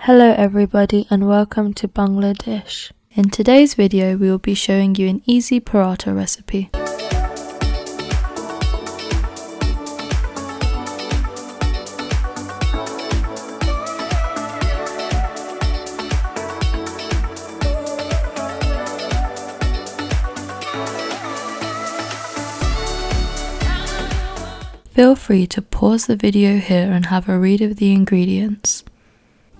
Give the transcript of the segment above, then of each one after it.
Hello everybody and welcome to Bangladesh. In today's video we will be showing you an easy paratha recipe. Feel free to pause the video here and have a read of the ingredients.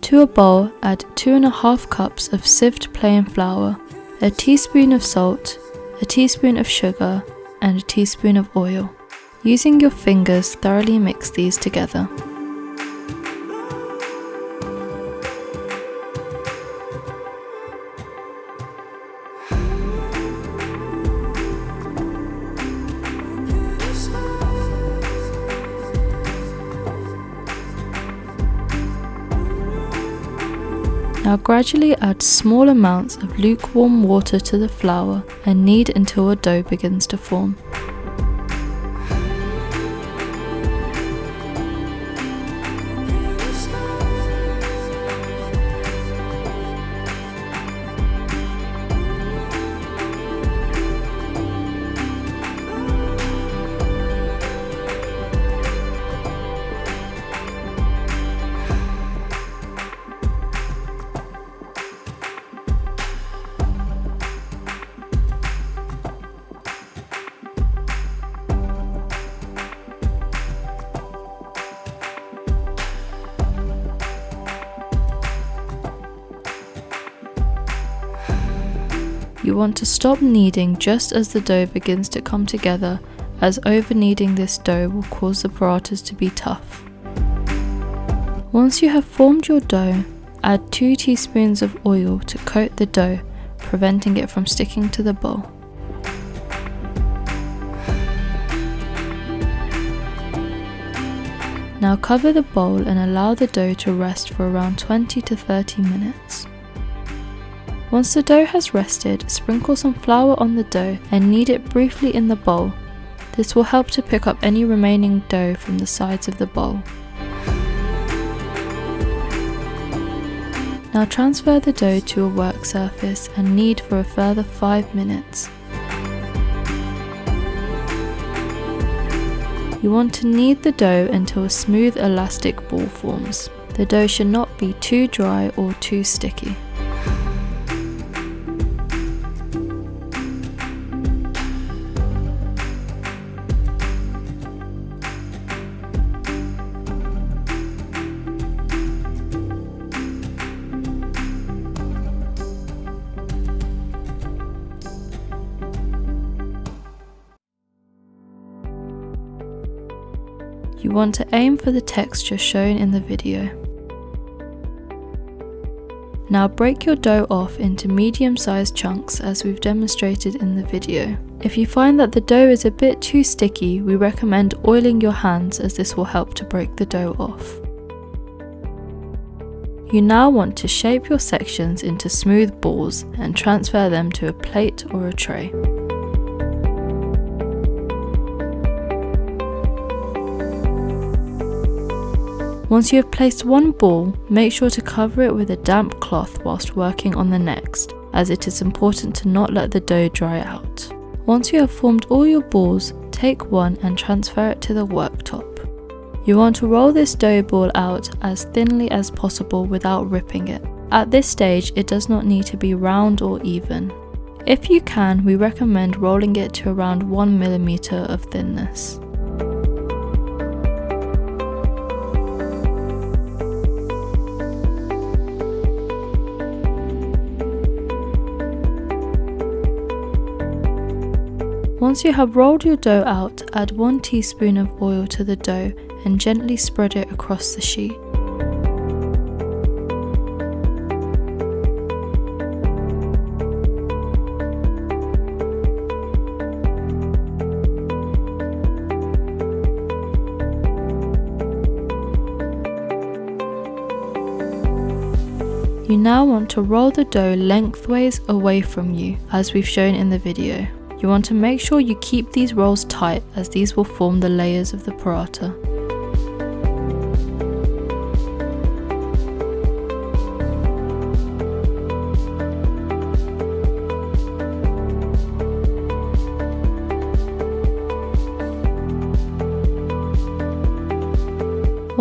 To a bowl, add 2½ cups of sieved plain flour, a teaspoon of salt, a teaspoon of sugar, and a teaspoon of oil. Using your fingers, thoroughly mix these together. Now gradually add small amounts of lukewarm water to the flour and knead until a dough begins to form. You want to stop kneading just as the dough begins to come together, as over kneading this dough will cause the parathas to be tough. Once you have formed your dough, add 2 teaspoons of oil to coat the dough, preventing it from sticking to the bowl. Now cover the bowl and allow the dough to rest for around 20 to 30 minutes. Once the dough has rested, sprinkle some flour on the dough and knead it briefly in the bowl. This will help to pick up any remaining dough from the sides of the bowl. Now transfer the dough to a work surface and knead for a further 5 minutes. You want to knead the dough until a smooth elastic ball forms. The dough should not be too dry or too sticky. You want to aim for the texture shown in the video. Now break your dough off into medium-sized chunks as we've demonstrated in the video. If you find that the dough is a bit too sticky, we recommend oiling your hands as this will help to break the dough off. You now want to shape your sections into smooth balls and transfer them to a plate or a tray. Once you have placed one ball, make sure to cover it with a damp cloth whilst working on the next, as it is important to not let the dough dry out. Once you have formed all your balls, take one and transfer it to the worktop. You want to roll this dough ball out as thinly as possible without ripping it. At this stage, it does not need to be round or even. If you can, we recommend rolling it to around 1 mm of thinness. Once you have rolled your dough out, add 1 teaspoon of oil to the dough and gently spread it across the sheet. You now want to roll the dough lengthways away from you, as we've shown in the video. You want to make sure you keep these rolls tight, as these will form the layers of the paratha.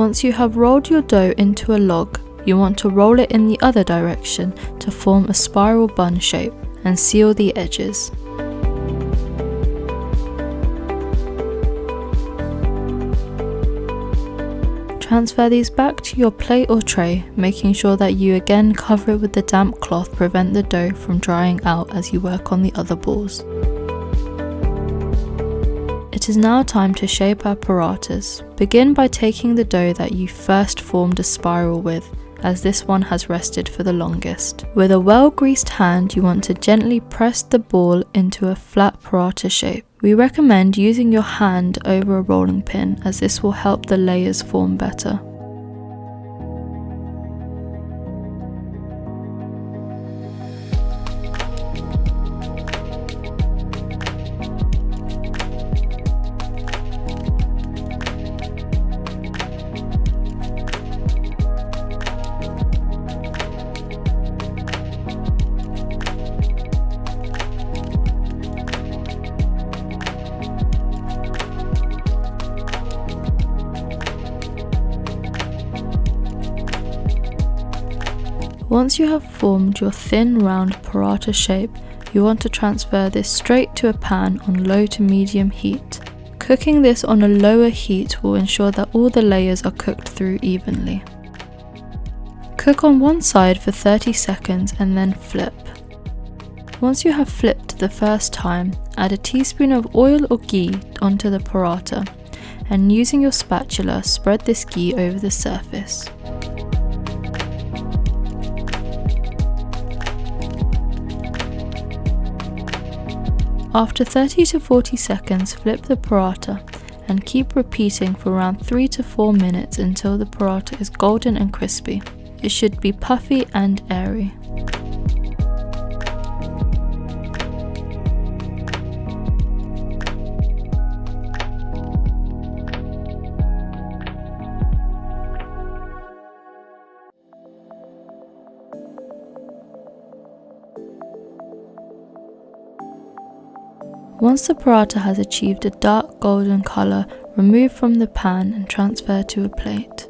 Once you have rolled your dough into a log, you want to roll it in the other direction to form a spiral bun shape and seal the edges. Transfer these back to your plate or tray, making sure that you again cover it with the damp cloth to prevent the dough from drying out as you work on the other balls. It is now time to shape our parathas. Begin by taking the dough that you first formed a spiral with, as this one has rested for the longest. With a well-greased hand, you want to gently press the ball into a flat paratha shape. We recommend using your hand over a rolling pin, as this will help the layers form better. Once you have formed your thin round paratha shape, you want to transfer this straight to a pan on low to medium heat. Cooking this on a lower heat will ensure that all the layers are cooked through evenly. Cook on one side for 30 seconds and then flip. Once you have flipped the first time, add a teaspoon of oil or ghee onto the paratha, and using your spatula, spread this ghee over the surface. After 30 to 40 seconds, flip the paratha and keep repeating for around 3 to 4 minutes until the paratha is golden and crispy. It should be puffy and airy. Once the paratha has achieved a dark golden colour, remove from the pan and transfer to a plate.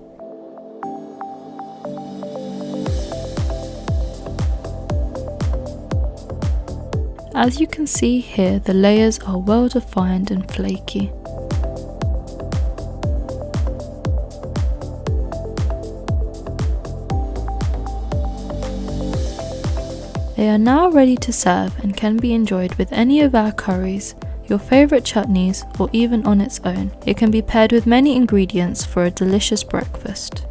As you can see here, the layers are well defined and flaky. They are now ready to serve and can be enjoyed with any of our curries, your favourite chutneys, or even on its own. It can be paired with many ingredients for a delicious breakfast.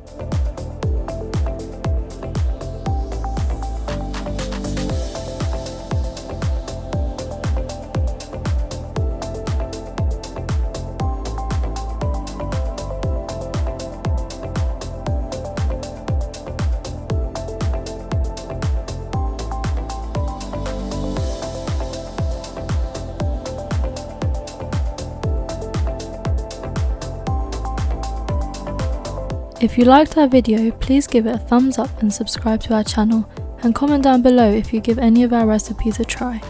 If you liked our video, please give it a thumbs up and subscribe to our channel, and comment down below if you give any of our recipes a try.